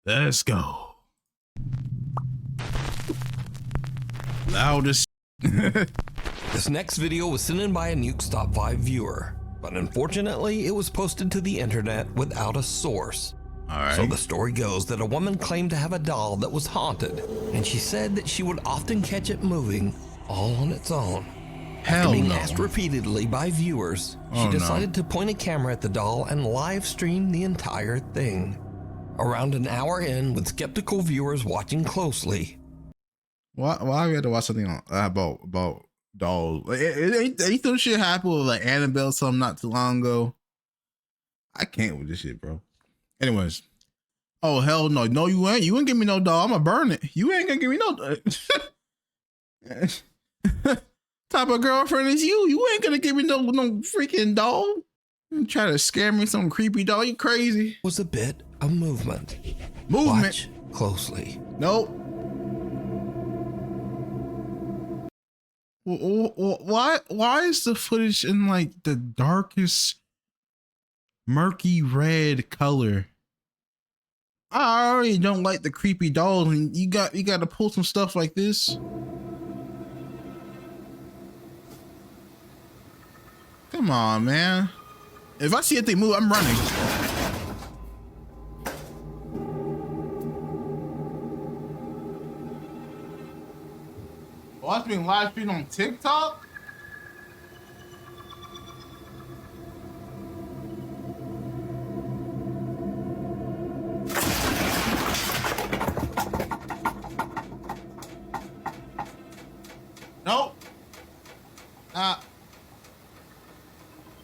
Let's go. Loudest. This next video was sent in by a NukesTop5 viewer, but unfortunately it was posted to the internet without a source. All right. So the story goes that a woman claimed to have a doll that was haunted, and she said that she would often catch it moving all on its own. After being asked repeatedly by viewers, she decided to point a camera at the doll and live stream the entire thing. Around an hour in, with skeptical viewers watching closely. Why we had to watch something about dolls? Like, ain't some shit happened with like Annabelle something not too long ago? I can't with this shit, bro. Anyways, oh hell no, you ain't. You ain't give me no doll. I'ma burn it. You ain't gonna give me no. Type of girlfriend is you? You ain't gonna give me no freaking doll. You try to scare me some creepy doll? You crazy? Was a bit of movement. Watch closely. Nope. Why is the footage in like the darkest murky red color? I already don't like the creepy dolls, and you got to pull some stuff like this. Come on, man. If I see a thing move, I'm running. Watch me live stream on TikTok? Nope.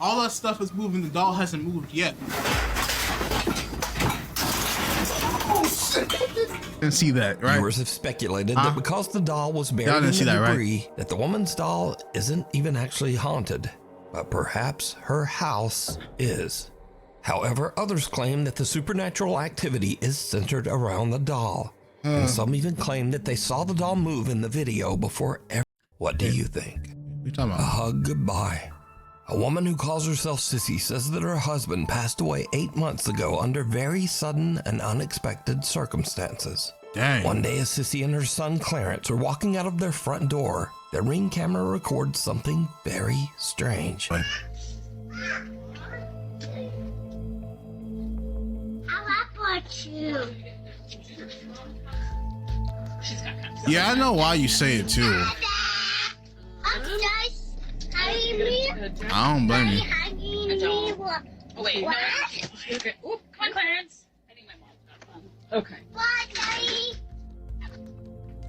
All that stuff is moving. The doll hasn't moved yet. Didn't see that, right? Viewers have speculated that because the doll was buried in the debris, that the woman's doll isn't even actually haunted, but perhaps her house is. However, others claim that the supernatural activity is centered around the doll, and some even claim that they saw the doll move in the video before ever. What do you think? What are you talking about? A hug goodbye. A woman who calls herself Sissy says that her husband passed away 8 months ago under very sudden and unexpected circumstances. Dang. One day as Sissy and her son Clarence are walking out of their front door, their Ring camera records something very strange. I want you. Yeah, I know why you say it too. I don't blame you. Oh wait, no. Okay. Oop, come on, Clarence. I think my mom's got one. Okay.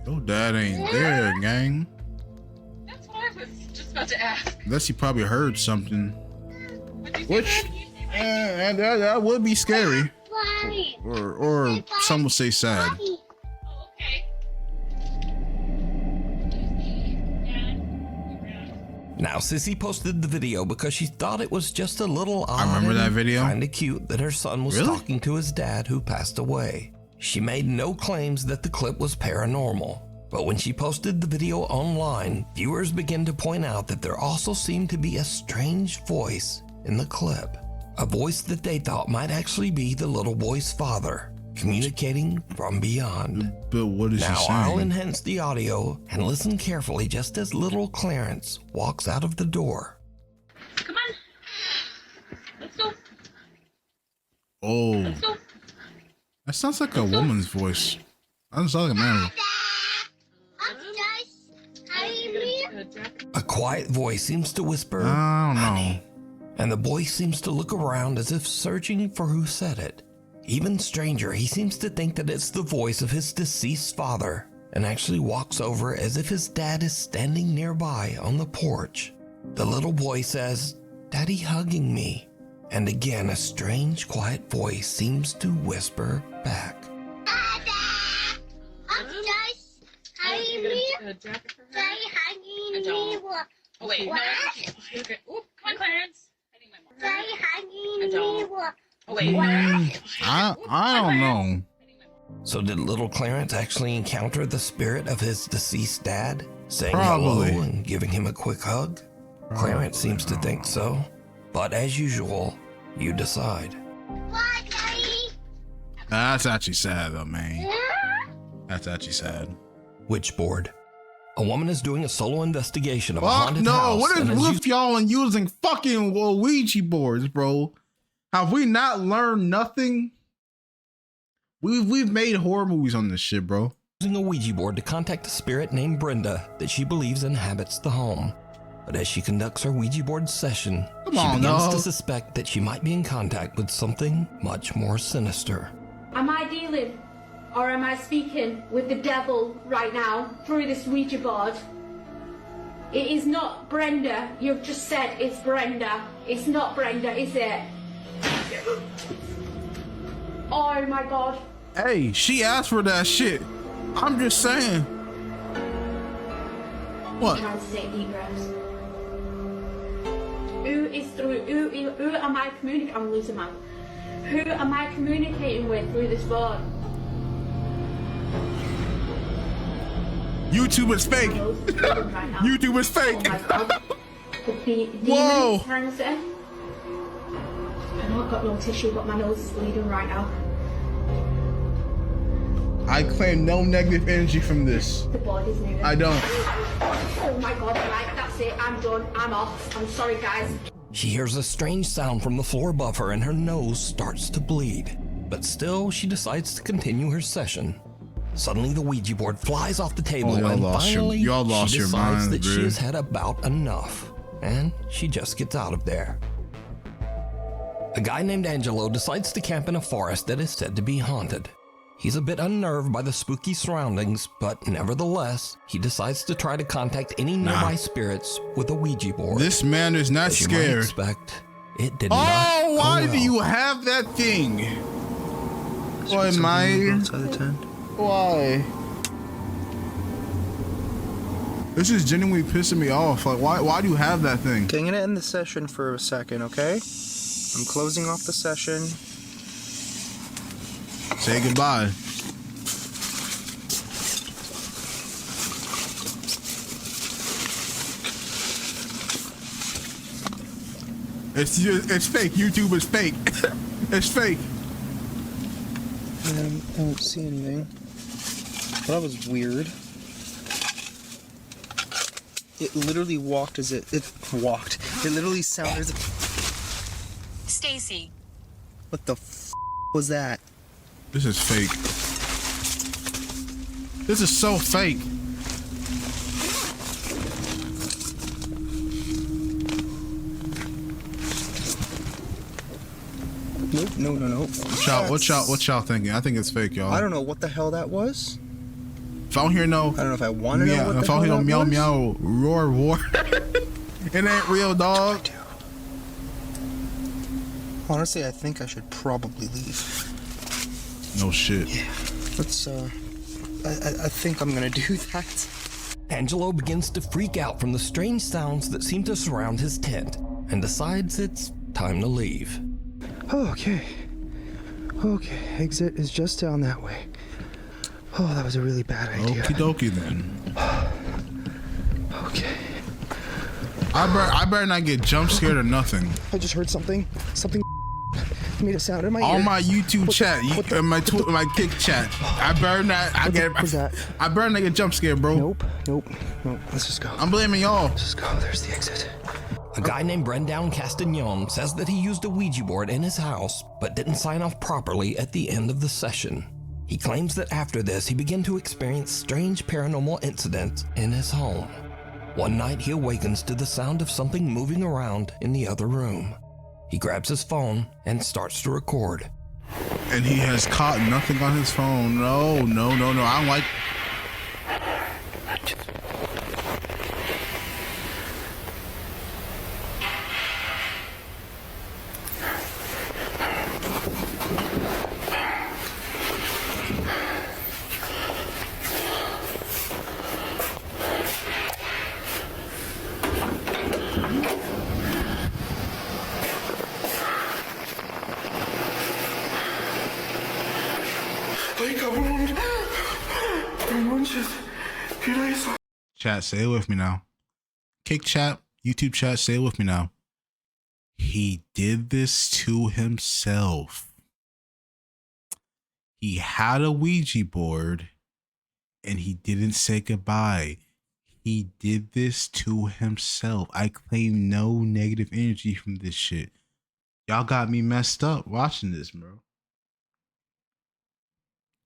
Your dad ain't there, gang. That's what I was just about to ask. Unless he probably heard something. Which, that would be scary. Or some would say sad. Oh, okay. Now, Sissy posted the video because she thought it was just a little odd. I remember that video. Kinda cute that her son was talking to his dad who passed away. She made no claims that the clip was paranormal, but when she posted the video online, viewers began to point out that there also seemed to be a strange voice in the clip. A voice that they thought might actually be the little boy's father, communicating from beyond. But what is she saying? Now I'll enhance the audio and listen carefully just as little Clarence walks out of the door. Come on. Let's go. Oh. Let's go. That sounds like a woman's voice. That doesn't sound like a man. A quiet voice seems to whisper, I don't know. "Honey," and the boy seems to look around as if searching for who said it. Even stranger, he seems to think that it's the voice of his deceased father and actually walks over as if his dad is standing nearby on the porch. The little boy says, "Daddy hugging me." And again, a strange, quiet voice seems to whisper back. Oh wait, no. Okay. Oop, come on, Clarence. I think my mom. Oh wait, I don't know. So did little Clarence actually encounter the spirit of his deceased dad, saying Probably. hello and giving him a quick hug? Clarence seems to think so, but as usual, you decide. That's actually sad though, man. That's actually sad. Witchboard. A woman is doing a solo investigation of a Fuck haunted no! house. What and is is with y'all and using fucking Ouija boards, bro? Have we not learned nothing? We've made horror movies on this shit, bro. using a Ouija board to contact a spirit named Brenda that she believes inhabits the home. But as she conducts her Ouija board session, she begins to suspect that she might be in contact with something much more sinister. Am I dealing or am I speaking with the devil right now through this Ouija board? It is not Brenda. You've just said it's Brenda. It's not Brenda, is it? Oh my God. Hey, she asked for that shit. I'm just saying. What? I'm trying to take deep breaths. Who am I communicating? I'm losing my. Who am I communicating with through this board? YouTube is fake. YouTube is fake. Oh the Whoa. trying to say. I know I've got no tissue, but my nose is bleeding right now. I claim no negative energy from this. The board is moving. I don't. Oh my God, right, that's it. I'm done. I'm off. I'm sorry, guys. She hears a strange sound from the floor above her and her nose starts to bleed. But still, she decides to continue her session. Suddenly, the Ouija board flies off the table and finally, she decides that she has had about enough. And she just gets out of there. A guy named Angelo decides to camp in a forest that is said to be haunted. He's a bit unnerved by the spooky surroundings, but nevertheless, he decides to try to contact any nearby spirits with a Ouija board. This man is not scared. You might expect, it did not go why well. do you have that thing? Why, my? Why? This is genuinely pissing me off. Like, why do you have that thing? Okay, I'm gonna end the session for a second, okay? I'm closing off the session. Say goodbye. It's fake. YouTube is fake. It's fake. I don't see anything. That was weird. It literally walked as it walked. It literally sounded as if. Stacy. What the f was that? This is fake. This is so fake. Nope, no. What y'all thinking? I think it's fake, y'all. I don't know what the hell that was. If I don't hear no, I don't know if I want to know what the if I hell don't hear no that meow was. meow roar, it ain't real, dog. Honestly, I think I should probably leave. No shit. Yeah, let's. I think I'm gonna do that. Angelo begins to freak out from the strange sounds that seem to surround his tent and decides it's time to leave. Okay, exit is just down that way. Oh, that was a really bad idea. Okie dokie then. Okay. I better not get jump scared or nothing. I just heard something. Something made a sound in my ear. On my YouTube chat, my kick chat. I better not. I better not get jump scared, bro. Nope. Let's just go. I'm blaming y'all. Let's just go. There's the exit. A guy named Brendan Castagnon says that he used a Ouija board in his house, but didn't sign off properly at the end of the session. He claims that after this, he began to experience strange paranormal incidents in his home. One night, he awakens to the sound of something moving around in the other room. He grabs his phone and starts to record. And he has caught nothing on his phone. No. I don't like. Chat, say it with me now. Kick chat, YouTube chat, say it with me now. He did this to himself. He had a Ouija board and he didn't say goodbye. He did this to himself. I claim no negative energy from this shit. Y'all got me messed up watching this, bro.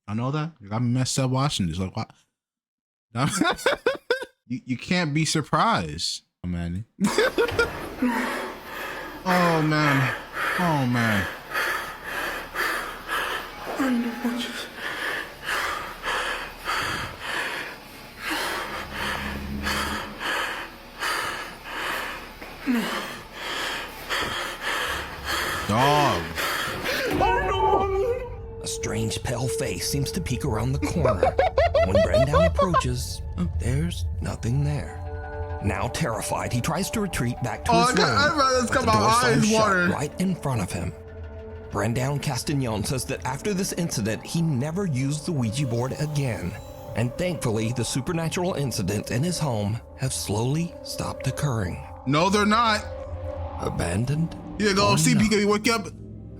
I know that. You got me messed up watching this. Like, what? You can't be surprised. Oh, man. Oh, man. Oh, man. Dog. A strange pale face seems to peek around the corner. When Brendan approaches, there's nothing there. Now terrified, he tries to retreat back to his room, but the door slams shut right in front of him. Brendan Castagnon says that after this incident, he never used the Ouija board again. And thankfully, the supernatural incidents in his home have slowly stopped occurring. No, they're not. Abandoned? You go see because you wake up.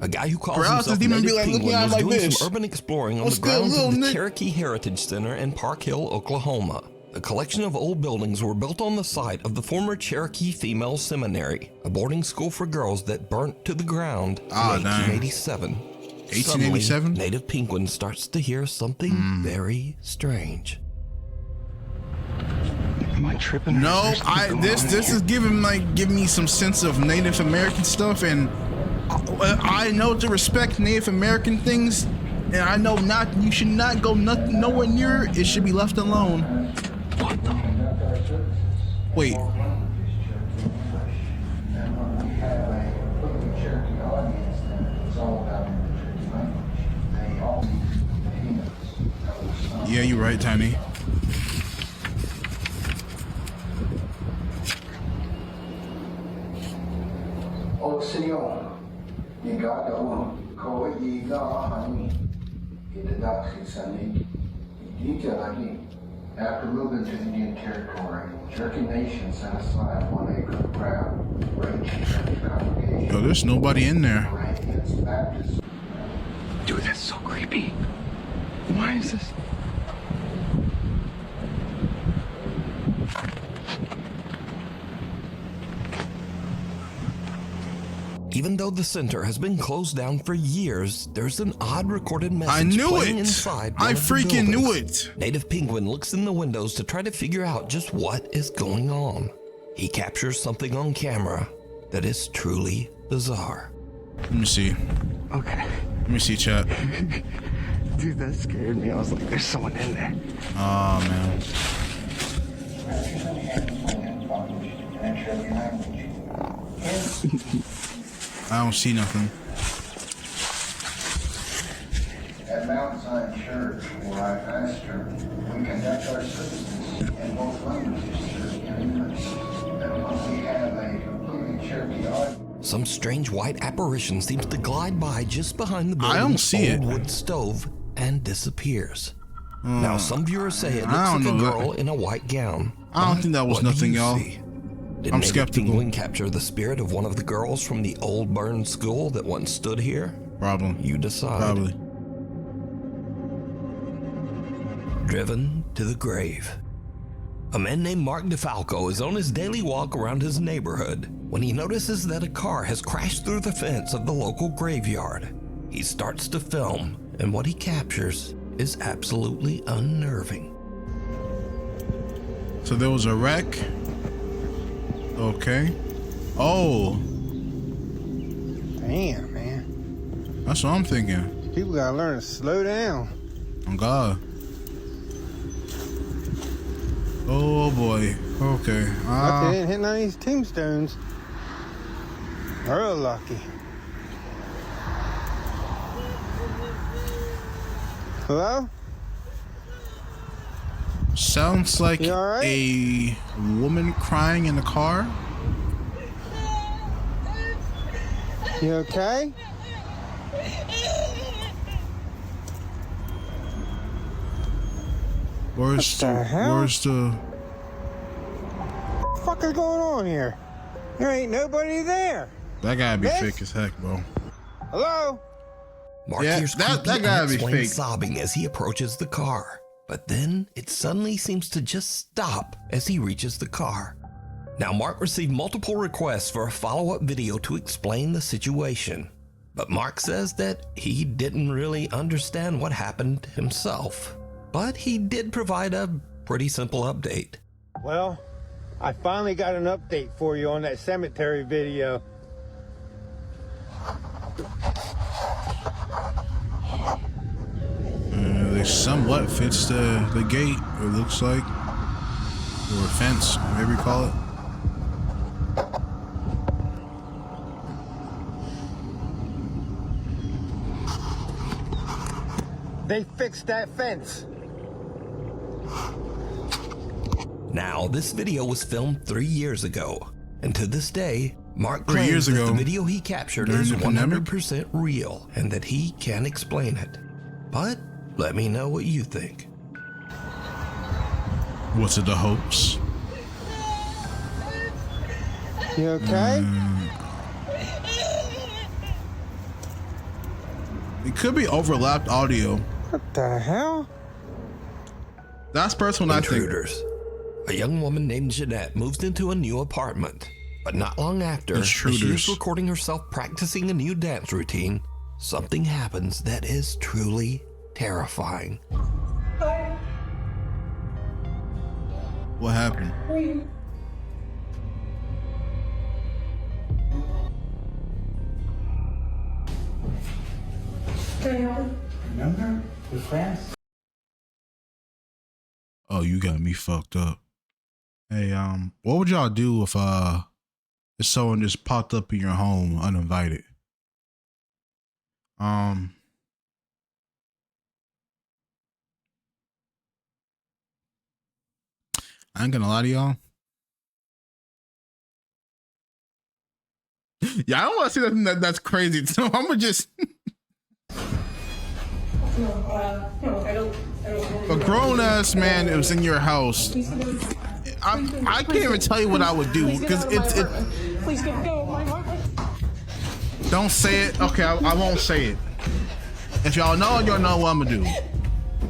A guy who calls Perhaps himself this demon be Native like looking Penguin at was like doing this. some urban exploring on What's the good, grounds little of the Nick? Cherokee Heritage Center in Park Hill, Oklahoma. The collection of old buildings were built on the site of the former Cherokee Female Seminary, a boarding school for girls that burnt to the ground in 1887. 1887? Suddenly, Native Penguin starts to hear something very strange. Am I tripping? No, this is giving me some sense of Native American stuff, and I know to respect Native American things, and I know you should not go nowhere near it. It should be left alone. What the? Wait. Yeah, you're right, Tiny. Oh, Senor, you got the one. Call it you got honey. Get the ducks excited. After moving to Indian Territory, Cherokee Nation set aside 1 acre of ground, ranging Cherokee congregation. Yo, there's nobody in there. Baptist. Dude, that's so creepy. Why is this? Even though the center has been closed down for years, there's an odd recorded message I knew playing it. inside I one of the freaking knew buildings. it. Native Penguin looks in the windows to try to figure out just what is going on. He captures something on camera that is truly bizarre. Let me see. Okay. Let me see, chat. Dude, that scared me. I was like, there's someone in there. Oh, man. I don't see nothing. At Mount Zion Church, where I pastor, we conduct our services in both languages, Cherokee and English. And we have a completely Cherokee audience. Some strange white apparition seems to glide by just behind the I don't building's see old it. wood stove and disappears. Now, some viewers say it I looks don't like a know. girl in a white gown. I don't think that was What do nothing, you y'all. see? Did I'm Native skeptical. Penguin capture the spirit of one of the girls from the old burned school that once stood here? Probably. You decide. Probably. Driven to the grave. A man named Mark DeFalco is on his daily walk around his neighborhood when he notices that a car has crashed through the fence of the local graveyard. He starts to film, and what he captures is absolutely unnerving. So there was a wreck. Okay. Oh, Damn, man. that's what I'm thinking. People gotta learn to slow down. Oh, God. Oh, boy. Okay. Lucky they didn't hit none of these tombstones. Real lucky. Hello? Sounds like You all right? a woman crying in the car. You okay? Where's What the hell? Where's the? What the fuck is going on here? There ain't nobody there. That gotta be Miss? fake as heck, bro. Hello? Mark Yeah, hears that creepy, gotta be unexplained fake. sobbing as he approaches the car. But then it suddenly seems to just stop as he reaches the car. Now, Mark received multiple requests for a follow-up video to explain the situation. But Mark says that he didn't really understand what happened himself. But he did provide a pretty simple update. Well, I finally got an update for you on that cemetery video. They somewhat fits the gate, it looks like. Or fence, whatever you call it. They fixed that fence. Now, this video was filmed 3 years ago, and to this day, Mark 3 claims years that ago, the video he captured during is the pandemic? 100% real and that he can explain it. But let me know what you think. Was it the hoax? You okay? It could be overlapped audio. What the hell? That's personal, I think. Intruders. A young woman named Jeanette moves into a new apartment. But not long after, as she is Intruders. recording herself practicing a new dance routine, something happens that is truly terrifying. What happened? Remember? We're friends. Oh, you got me fucked up. Hey, what would y'all do if someone just popped up in your home uninvited? I ain't gonna lie to y'all. Yeah, I don't want to see nothing that's crazy. So I'm gonna just. A grown ass man, it was in your house. I can't even tell you what I would do because it's. Please go. My heart. Don't say it. Okay, I won't say it. If y'all know what I'm gonna do.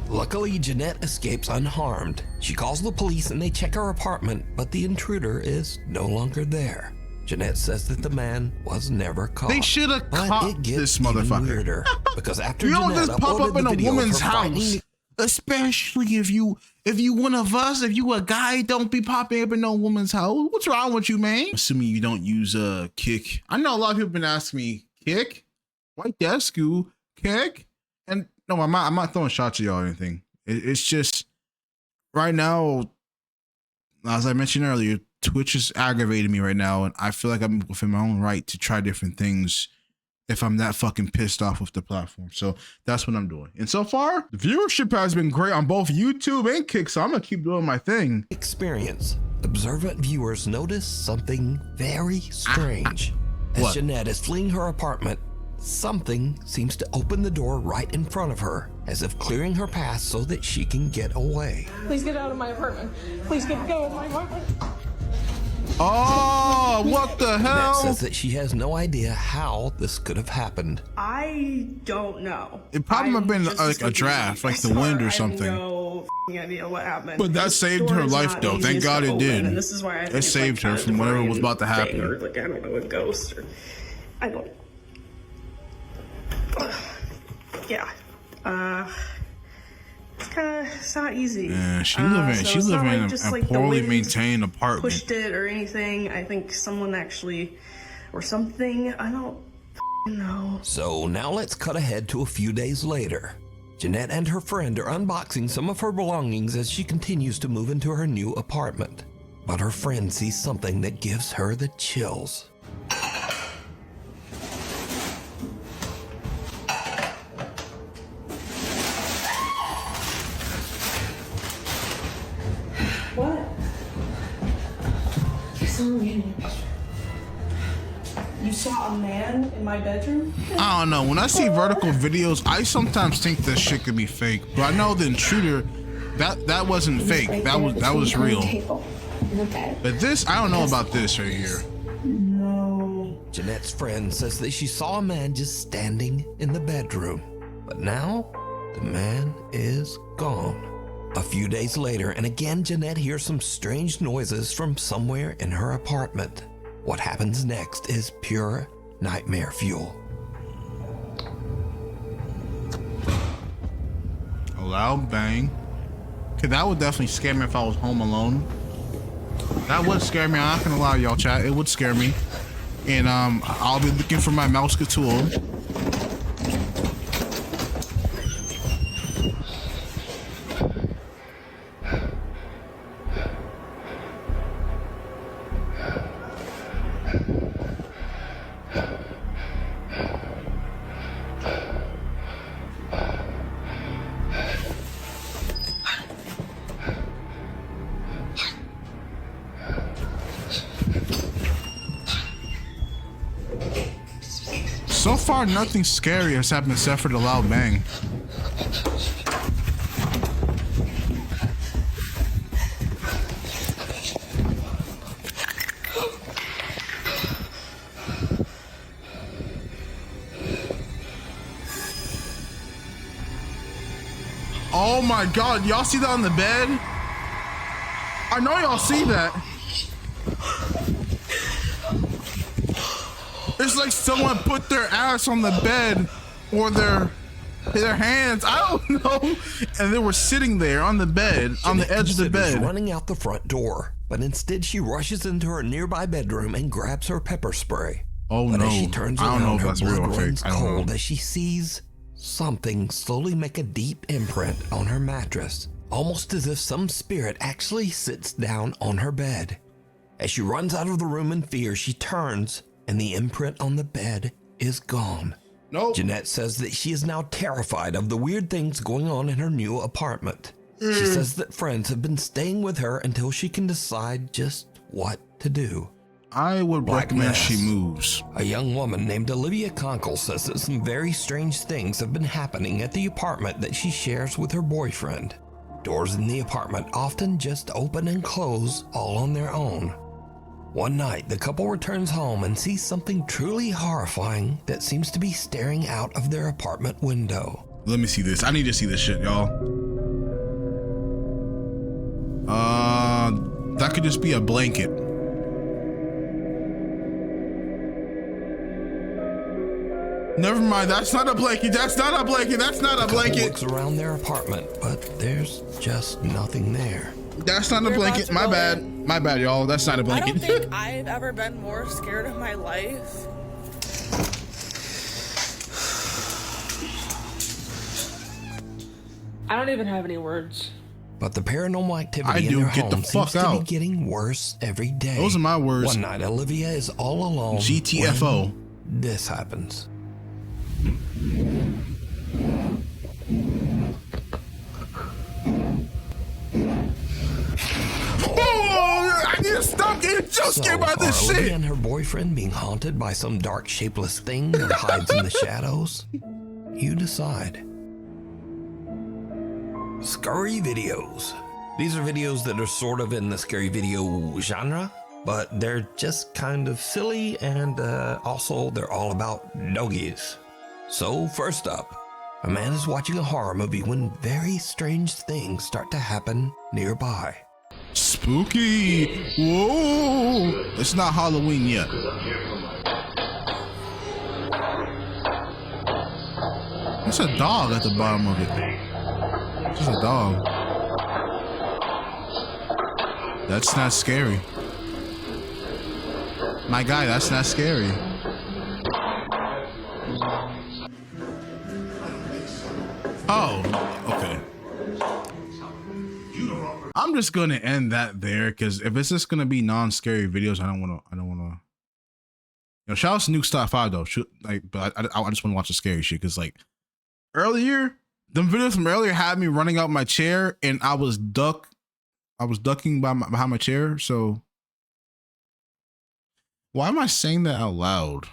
Luckily, Jeanette escapes unharmed. She calls the police and they check her apartment, but the intruder is no longer there. Jeanette says that the man was never caught. They should have But caught it gets this motherfucker. even weirder, because after You don't Jeanette just pop uploaded up in the a video of woman's her house. finding- Especially if you one of us, if you a guy, don't be popping up in no woman's house. What's wrong with you, man? Assuming you don't use Kick. I know a lot of people been asking me, Kick? WhiteDesku? Kick? And no, I'm not throwing shots at y'all or anything. It's just right now, as I mentioned earlier, Twitch is aggravating me right now, and I feel like I'm within my own right to try different things if I'm that fucking pissed off with the platform. So that's what I'm doing. And so far, the viewership has been great on both YouTube and Kick, so I'm gonna keep doing my thing. Experience. Observant viewers notice something very strange. As What? Jeanette is fleeing her apartment, something seems to open the door right in front of her, as if clearing her path so that she can get away. Please get out of my apartment. Please go of my apartment. Oh, what the Jeanette hell? says that she has no idea how this could have happened. I don't know. It probably might have been like a draft, like the wind or something. I have no idea what happened. But that saved her life, though. Thank God it did. And this is why I think It it's saved her like from whatever was about to happen. thing, or like, I don't know, a ghost, or I don't. Yeah. It's not easy. Yeah, she So living it's not in like just, a like, the poorly wind maintained apartment. pushed it or anything. I think someone actually, or something. I don't know. So now let's cut ahead to a few days later. Jeanette and her friend are unboxing some of her belongings as she continues to move into her new apartment. But her friend sees something that gives her the chills. What? You saw a man in my bedroom? I don't know. When I see vertical videos, I sometimes think that shit could be fake. But I know the intruder, that wasn't fake. That was real. But this, I don't know about this right here. No. Jeanette's friend says that she saw a man just standing in the bedroom. But now, the man is gone. A few days later, and again Jeanette hears some strange noises from somewhere in her apartment. What happens next is pure nightmare fuel. A loud bang. Okay, that would definitely scare me if I was home alone. That would scare me. I'm not gonna lie, y'all, chat. It would scare me. And I'll be looking for my mouse tool. So far, nothing scary has happened except for the loud bang. Oh my God, y'all see that on the bed? I know y'all see that. It's like someone put their ass on the bed or their hands, I don't know, and they were sitting there on the bed, on the edge of the bed. Running out the front door, but instead she rushes into her nearby bedroom and grabs her pepper spray. Oh but no, as she turns I don't around, know if her that's blood real or fake. runs I don't cold know. as she sees something slowly make a deep imprint on her mattress, almost as if some spirit actually sits down on her bed. As she runs out of the room in fear, she turns and the imprint on the bed is gone. Nope. Jeanette says that she is now terrified of the weird things going on in her new apartment. She says that friends have been staying with her until she can decide just what to do. I would Black recommend Mass. she moves. A young woman named Olivia Conkle says that some very strange things have been happening at the apartment that she shares with her boyfriend. Doors in the apartment often just open and close all on their own. One night, the couple returns home and sees something truly horrifying that seems to be staring out of their apartment window. Let me see this. I need to see this shit, y'all. That could just be a blanket. Never mind, that's not a blanket, that's not a blanket, that's not a blanket. Looks around their apartment, but there's just nothing there. That's not a blanket, my bad. My bad, y'all, that's not a blanket. I don't think I've ever been more scared of my life. I don't even have any words. But the paranormal activity in their home seems to be getting worse every day. Those are my words. One night, Olivia is all alone. GTFO. This happens. Oh, I need to stop getting jump scared by this shit. Olivia and her boyfriend being haunted by some dark, shapeless thing that hides in the shadows? You decide. Scary videos. These are videos that are sort of in the scary video genre, but they're just kind of silly, and also they're all about doggies. So first up, a man is watching a horror movie when very strange things start to happen nearby. Spooky. Whoa. It's not Halloween yet. It's a dog at the bottom of it. It's a dog. That's not scary. My guy, that's not scary. Oh, okay. I'm just gonna end that there, because if it's just gonna be non-scary videos, I don't wanna. You know, shout out to NukesTop5 though. But I just wanna watch the scary shit, because like earlier, the videos from earlier had me running out my chair, and I was ducking behind my chair. So why am I saying that out loud?